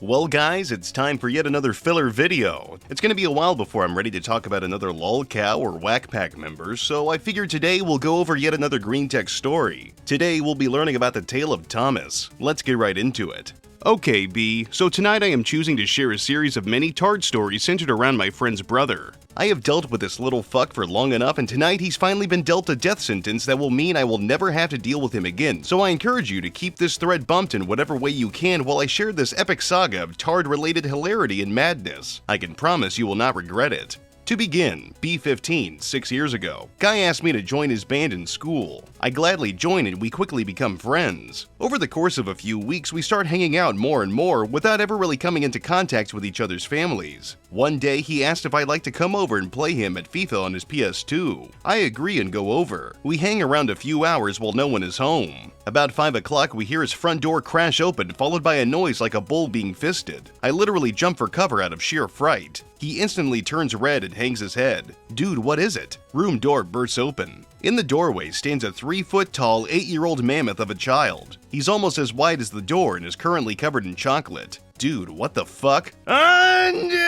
Well guys, it's time for yet another filler video. It's gonna be a while before I'm ready to talk about another lolcow or whack pack member, so I figured today we'll go over yet another Greentext story. Today we'll be learning about the tale of Thomas. Let's get right into it. Okay B, so tonight I am choosing to share a series of many tard stories centered around my friend's brother. I have dealt with this little fuck for long enough, and tonight he's finally been dealt a death sentence that will mean I will never have to deal with him again, so I encourage you to keep this thread bumped in whatever way you can while I share this epic saga of tard-related hilarity and madness. I can promise you will not regret it. To begin, B15, 6 years ago. Guy asked me to join his band in school. I gladly joined and we quickly become friends. Over the course of a few weeks, we start hanging out more and more without ever really coming into contact with each other's families. One day, he asked if I'd like to come over and play him at FIFA on his PS2. I agree and go over. We hang around a few hours while no one is home. About 5 o'clock, we hear his front door crash open, followed by a noise like a bull being fisted. I literally jump for cover out of sheer fright. He instantly turns red and hangs his head. Dude, what is it? Room door bursts open. In the doorway stands a 3-foot-tall, 8-year-old mammoth of a child. He's almost as wide as the door and is currently covered in chocolate. Dude, what the fuck? Andy!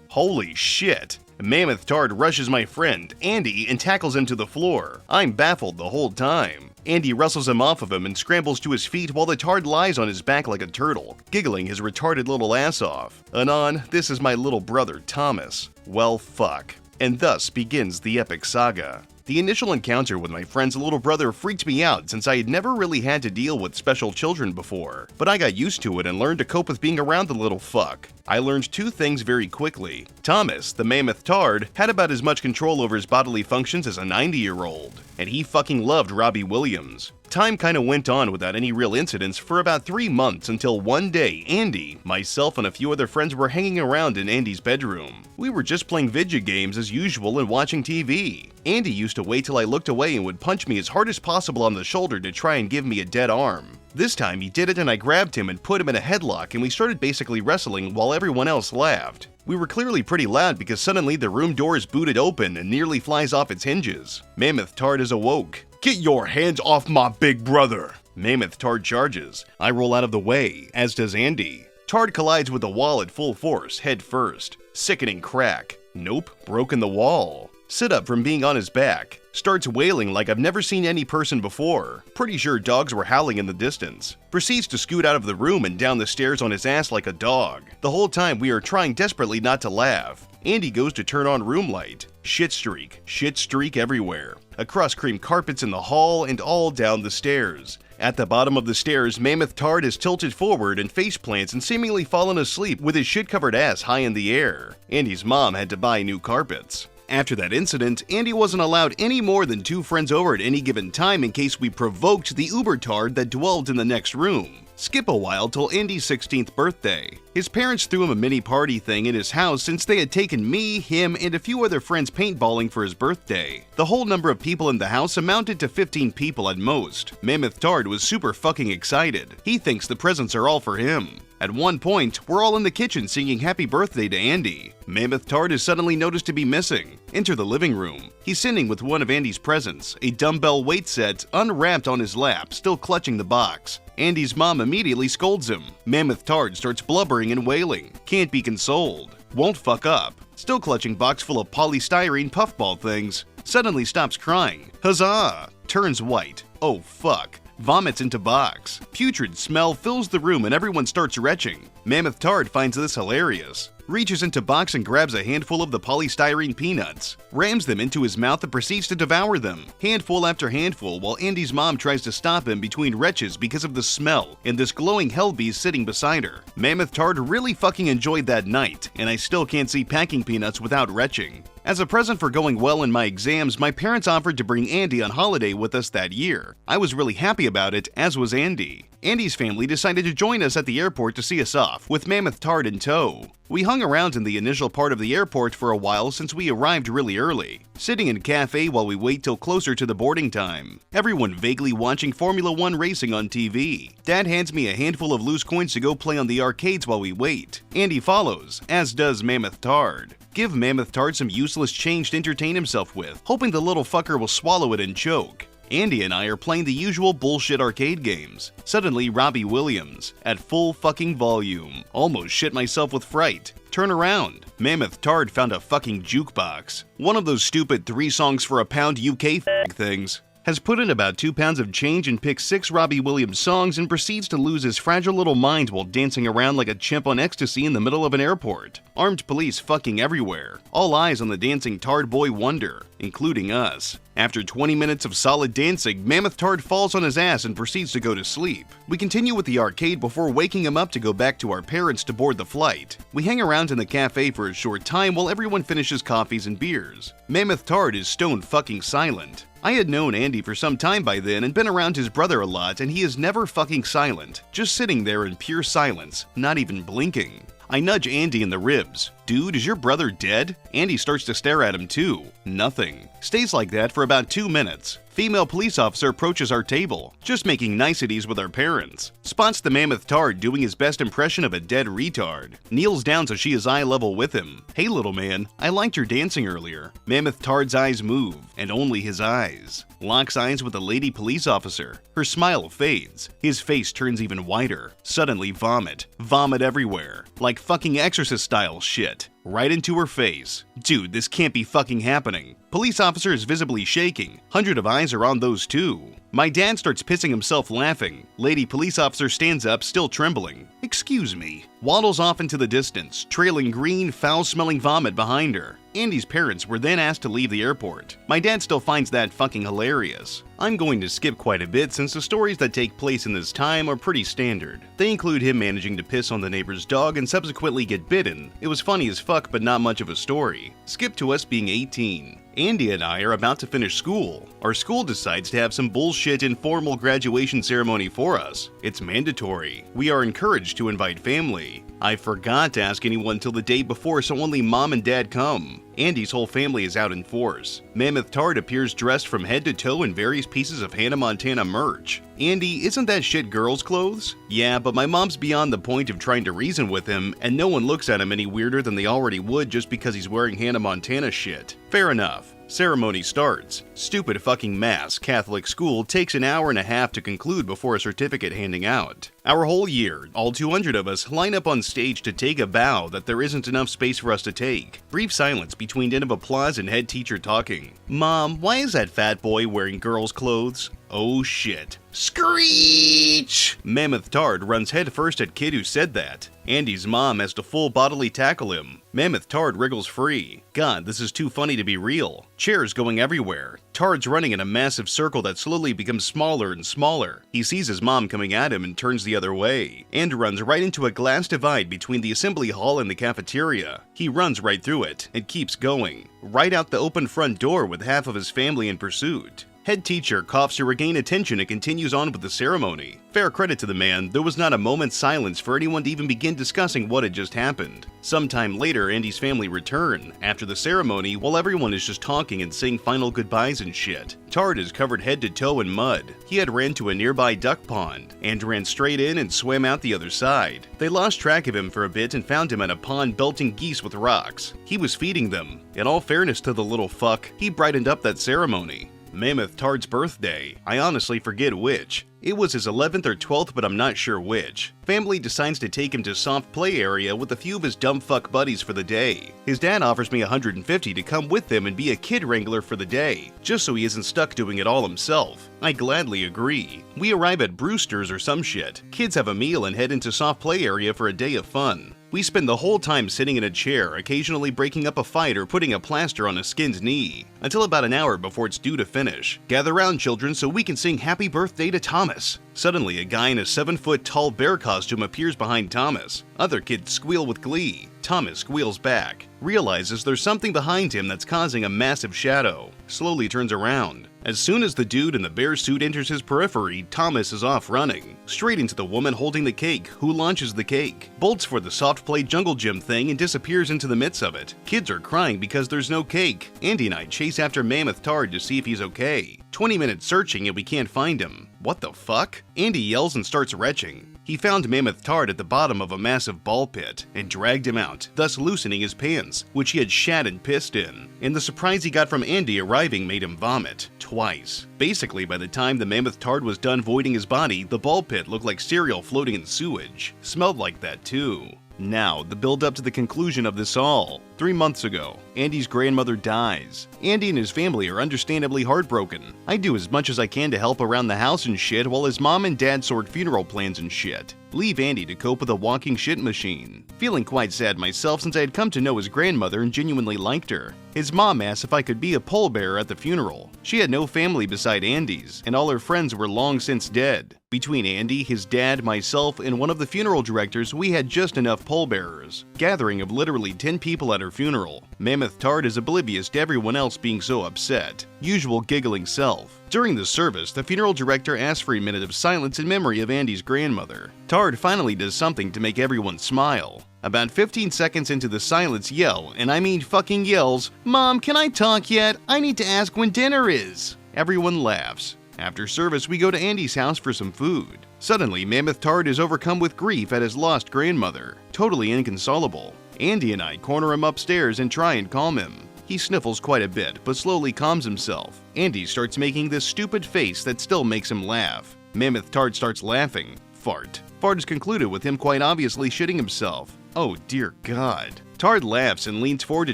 Holy shit. Mammoth Tard rushes my friend, Andy, and tackles him to the floor. I'm baffled the whole time. Andy wrestles him off of him and scrambles to his feet while the Tard lies on his back like a turtle, giggling his retarded little ass off. Anon, this is my little brother, Thomas. Well, fuck. And thus begins the epic saga. The initial encounter with my friend's little brother freaked me out since I had never really had to deal with special children before, but I got used to it and learned to cope with being around the little fuck. I learned two things very quickly. Thomas, the mammoth tard, had about as much control over his bodily functions as a 90-year-old, and he fucking loved Robbie Williams. Time kinda went on without any real incidents for about 3 months until one day Andy, myself, and a few other friends were hanging around in Andy's bedroom. We were just playing video games as usual and watching TV. Andy used to wait till I looked away and would punch me as hard as possible on the shoulder to try and give me a dead arm. This time he did it and I grabbed him and put him in a headlock and we started basically wrestling while everyone else laughed. We were clearly pretty loud because suddenly the room door is booted open and nearly flies off its hinges. Mammoth Tard is awoke. Get your hands off my big brother! Mammoth Tard charges. I roll out of the way, as does Andy. Tard collides with the wall at full force, head first. Sickening crack. Nope, broken the wall. Sit up from being on his back. Starts wailing like I've never seen any person before. Pretty sure dogs were howling in the distance. Proceeds to scoot out of the room and down the stairs on his ass like a dog. The whole time we are trying desperately not to laugh. Andy goes to turn on room light. Shit streak everywhere. Across cream carpets in the hall and all down the stairs. At the bottom of the stairs, Mammoth Tard is tilted forward and face plants and seemingly fallen asleep with his shit-covered ass high in the air. Andy's mom had to buy new carpets. After that incident, Andy wasn't allowed any more than 2 friends over at any given time in case we provoked the uber tard that dwelled in the next room. Skip a while till Andy's 16th birthday. His parents threw him a mini party thing in his house since they had taken me, him, and a few other friends paintballing for his birthday. The whole number of people in the house amounted to 15 people at most. Mammoth Tard was super fucking excited. He thinks the presents are all for him. At one point, we're all in the kitchen singing happy birthday to Andy. Mammoth Tard is suddenly noticed to be missing. Enter the living room. He's sitting with one of Andy's presents, a dumbbell weight set, unwrapped on his lap, still clutching the box. Andy's mom immediately scolds him. Mammoth Tard starts blubbering and wailing. Can't be consoled. Won't fuck up. Still clutching box full of polystyrene puffball things. Suddenly stops crying. Huzzah! Turns white. Oh fuck. Vomits into box. Putrid smell fills the room and everyone starts retching. Mammoth Tard finds this hilarious. Reaches into box and grabs a handful of the polystyrene peanuts. Rams them into his mouth and proceeds to devour them. Handful after handful while Andy's mom tries to stop him between retches because of the smell and this glowing hellbeast sitting beside her. Mammoth Tard really fucking enjoyed that night, and I still can't see packing peanuts without retching. As a present for going well in my exams, my parents offered to bring Andy on holiday with us that year. I was really happy about it, as was Andy. Andy's family decided to join us at the airport to see us off, with Mammoth Tard in tow. We hung around in the initial part of the airport for a while since we arrived really early, sitting in a cafe while we wait till closer to the boarding time. Everyone vaguely watching Formula 1 racing on TV. Dad hands me a handful of loose coins to go play on the arcades while we wait. Andy follows, as does Mammoth Tard. Give Mammoth Tard some useless change to entertain himself with, hoping the little fucker will swallow it and choke. Andy and I are playing the usual bullshit arcade games. Suddenly, Robbie Williams, at full fucking volume. Almost shit myself with fright. Turn around. Mammoth Tard found a fucking jukebox. One of those stupid 3 songs for a pound UK things. Has put in about 2 pounds of change and picks 6 Robbie Williams songs and proceeds to lose his fragile little mind while dancing around like a chimp on ecstasy in the middle of an airport. Armed police fucking everywhere. All eyes on the dancing Tard boy wonder, including us. After 20 minutes of solid dancing, Mammoth Tard falls on his ass and proceeds to go to sleep. We continue with the arcade before waking him up to go back to our parents to board the flight. We hang around in the cafe for a short time while everyone finishes coffees and beers. Mammoth Tard is stone fucking silent. I had known Andy for some time by then and been around his brother a lot, and he is never fucking silent, just sitting there in pure silence, not even blinking. I nudge Andy in the ribs. Dude, is your brother dead? Andy starts to stare at him too. Nothing. Stays like that for about 2 minutes. Female police officer approaches our table, just making niceties with our parents. Spots the Mammoth Tard doing his best impression of a dead retard. Kneels down so she is eye level with him. Hey little man, I liked your dancing earlier. Mammoth Tard's eyes move, and only his eyes. Locks eyes with the lady police officer. Her smile fades. His face turns even whiter. Suddenly vomit. Vomit everywhere. Like fucking Exorcist style shit. Right into her face. Dude, this can't be fucking happening. Police officer is visibly shaking. 100 of eyes are on those two. My dad starts pissing himself laughing. Lady police officer stands up, still trembling. Excuse me. Waddles off into the distance, trailing green, foul-smelling vomit behind her. Andy's parents were then asked to leave the airport. My dad still finds that fucking hilarious. I'm going to skip quite a bit since the stories that take place in this time are pretty standard. They include him managing to piss on the neighbor's dog and subsequently get bitten. It was funny as fuck, but not much of a story. Skip to us being 18. Andy and I are about to finish school. Our school decides to have some bullshit informal graduation ceremony for us. It's mandatory. We are encouraged to invite family. I forgot to ask anyone till the day before, so only mom and dad come. Andy's whole family is out in force. Mammoth Tard appears dressed from head to toe in various pieces of Hannah Montana merch. Andy, isn't that shit girls' clothes? Yeah, but my mom's beyond the point of trying to reason with him, and no one looks at him any weirder than they already would just because he's wearing Hannah Montana shit. Fair enough. Ceremony starts. Stupid fucking mass Catholic school takes an hour and a half to conclude before a certificate handing out. Our whole year, all 200 of us, line up on stage to take a bow that there isn't enough space for us to take. Brief silence between din of applause and head teacher talking. Mom, why is that fat boy wearing girls' clothes? Oh shit. Screech! Mammoth Tard runs headfirst at kid who said that. Andy's mom has to full bodily tackle him. Mammoth Tard wriggles free. God, this is too funny to be real. Chairs going everywhere. Tard's running in a massive circle that slowly becomes smaller and smaller. He sees his mom coming at him and turns the other way, and runs right into a glass divide between the assembly hall and the cafeteria. He runs right through it, and keeps going. Right out the open front door with half of his family in pursuit. Head teacher coughs to regain attention and continues on with the ceremony. Fair credit to the man, there was not a moment's silence for anyone to even begin discussing what had just happened. Sometime later, Andy's family return, after the ceremony, while everyone is just talking and saying final goodbyes and shit. Tard is covered head to toe in mud. He had ran to a nearby duck pond, and ran straight in and swam out the other side. They lost track of him for a bit and found him at a pond belting geese with rocks. He was feeding them. In all fairness to the little fuck, he brightened up that ceremony. Mammoth Tard's birthday. I honestly forget which. It was his 11th or 12th, but I'm not sure which. Family decides to take him to soft play area with a few of his dumb fuck buddies for the day. His dad offers me $150 to come with him and be a kid wrangler for the day, just so he isn't stuck doing it all himself. I gladly agree. We arrive at Brewster's or some shit. Kids have a meal and head into soft play area for a day of fun. We spend the whole time sitting in a chair, occasionally breaking up a fight or putting a plaster on a skinned knee, until about an hour before it's due to finish. Gather round, children, so we can sing happy birthday to Thomas. Suddenly, a guy in a 7-foot tall bear costume appears behind Thomas. Other kids squeal with glee. Thomas squeals back, realizes there's something behind him that's causing a massive shadow, slowly turns around. As soon as the dude in the bear suit enters his periphery, Thomas is off running, straight into the woman holding the cake, who launches the cake, bolts for the soft play jungle gym thing and disappears into the midst of it. Kids are crying because there's no cake. Andy and I chase after Mammoth Tard to see if he's okay. 20 minutes searching and we can't find him. What the fuck? Andy yells and starts retching. He found Mammoth Tard at the bottom of a massive ball pit and dragged him out, thus loosening his pants, which he had shat and pissed in. And the surprise he got from Andy arriving made him vomit. Twice. Basically, by the time the Mammoth Tard was done voiding his body, the ball pit looked like cereal floating in sewage. Smelled like that too. Now, the build-up to the conclusion of this all. 3 months ago, Andy's grandmother dies. Andy and his family are understandably heartbroken. I do as much as I can to help around the house and shit while his mom and dad sort funeral plans and shit. Leave Andy to cope with a walking shit machine. Feeling quite sad myself since I had come to know his grandmother and genuinely liked her. His mom asked if I could be a pallbearer at the funeral. She had no family beside Andy's, and all her friends were long since dead. Between Andy, his dad, myself, and one of the funeral directors, we had just enough pallbearers. Gathering of literally 10 people at her funeral. Mammoth Tard is oblivious to everyone else being so upset. Usual giggling self. During the service, the funeral director asked for a minute of silence in memory of Andy's grandmother. Tard finally does something to make everyone smile. About 15 seconds into the silence, yell, and I mean fucking yells, "Mom, can I talk yet? I need to ask when dinner is." Everyone laughs. After service, we go to Andy's house for some food. Suddenly, Mammoth Tard is overcome with grief at his lost grandmother. Totally inconsolable. Andy and I corner him upstairs and try and calm him. He sniffles quite a bit, but slowly calms himself. Andy starts making this stupid face that still makes him laugh. Mammoth Tard starts laughing. Fart. Fart is concluded with him quite obviously shitting himself. Oh dear God. Tard laughs and leans forward to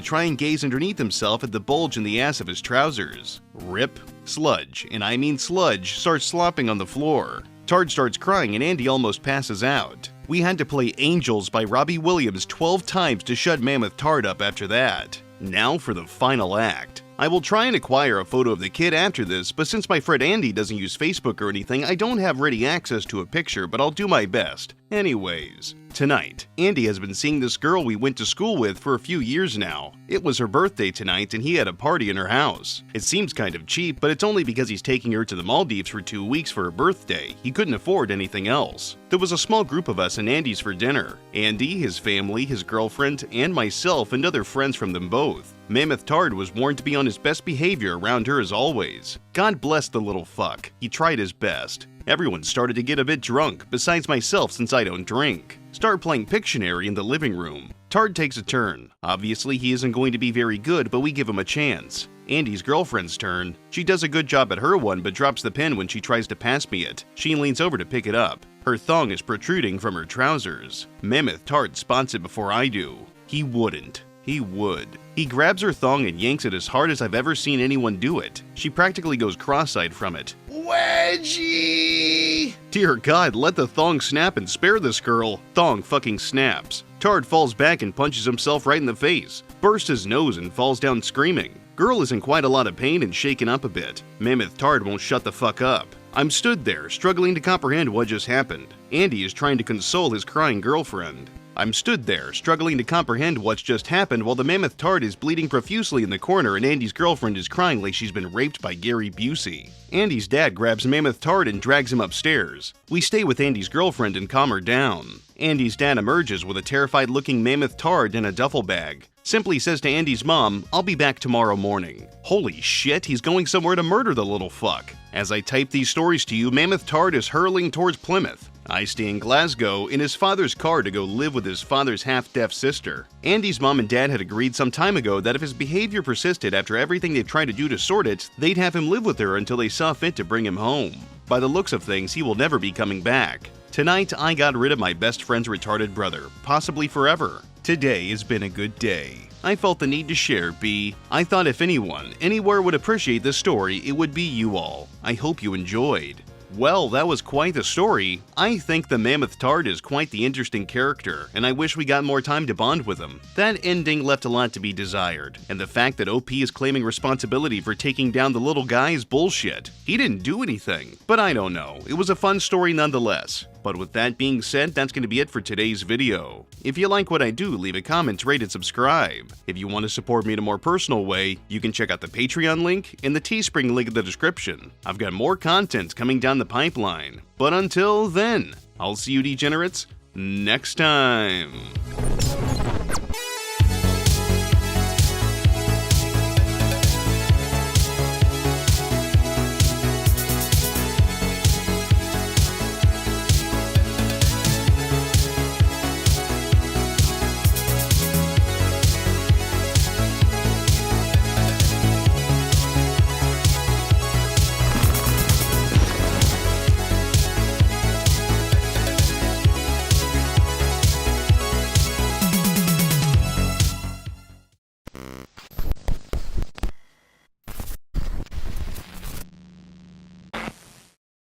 try and gaze underneath himself at the bulge in the ass of his trousers. Rip. Sludge, and I mean sludge, starts slopping on the floor. Tard starts crying and Andy almost passes out. We had to play Angels by Robbie Williams 12 times to shut Mammoth Tard up after that. Now for the final act. I will try and acquire a photo of the kid after this, but since my friend Andy doesn't use Facebook or anything, I don't have ready access to a picture, but I'll do my best. Anyways, tonight, Andy has been seeing this girl we went to school with for a few years now. It was her birthday tonight and he had a party in her house. It seems kind of cheap, but it's only because he's taking her to the Maldives for 2 weeks for her birthday. He couldn't afford anything else. There was a small group of us in Andy's for dinner. Andy, his family, his girlfriend, and myself and other friends from them both. Mammoth Tard was warned to be on his best behavior around her as always. God bless the little fuck. He tried his best. Everyone started to get a bit drunk, besides myself since I don't drink. Start playing Pictionary in the living room. Tard takes a turn. Obviously he isn't going to be very good, but we give him a chance. Andy's girlfriend's turn. She does a good job at her one, but drops the pen when she tries to pass me it. She leans over to pick it up. Her thong is protruding from her trousers. Mammoth Tard spots it before I do. He wouldn't. He would. He grabs her thong and yanks it as hard as I've ever seen anyone do it. She practically goes cross-eyed from it. Wedgie! Dear God, let the thong snap and spare this girl. Thong fucking snaps. Tard falls back and punches himself right in the face. Bursts his nose and falls down screaming. Girl is in quite a lot of pain and shaken up a bit. Mammoth Tard won't shut the fuck up. I'm stood there, struggling to comprehend what just happened. Andy is trying to console his crying girlfriend. I'm stood there, struggling to comprehend what's just happened while the Mammoth Tard is bleeding profusely in the corner and Andy's girlfriend is crying like she's been raped by Gary Busey. Andy's dad grabs Mammoth Tard and drags him upstairs. We stay with Andy's girlfriend and calm her down. Andy's dad emerges with a terrified-looking Mammoth Tard in a duffel bag. Simply says to Andy's mom, "I'll be back tomorrow morning." Holy shit, he's going somewhere to murder the little fuck. As I type these stories to you, Mammoth Tard is hurling towards Plymouth. I stay in Glasgow in his father's car to go live with his father's half-deaf sister. Andy's mom and dad had agreed some time ago that if his behavior persisted after everything they've tried to do to sort it, they'd have him live with her until they saw fit to bring him home. By the looks of things, he will never be coming back. Tonight, I got rid of my best friend's retarded brother, possibly forever. Today has been a good day. I felt the need to share I thought if anyone, anywhere would appreciate this story, it would be you all. I hope you enjoyed. Well, that was quite the story. I think the Mammoth Tard is quite the interesting character, and I wish we got more time to bond with him. That ending left a lot to be desired, and the fact that OP is claiming responsibility for taking down the little guy is bullshit. He didn't do anything, but I don't know. It was a fun story nonetheless. But with that being said, that's going to be it for today's video. If you like what I do, leave a comment, rate, and subscribe. If you want to support me in a more personal way, you can check out the Patreon link and the Teespring link in the description. I've got more content coming down the pipeline. But until then, I'll see you degenerates next time.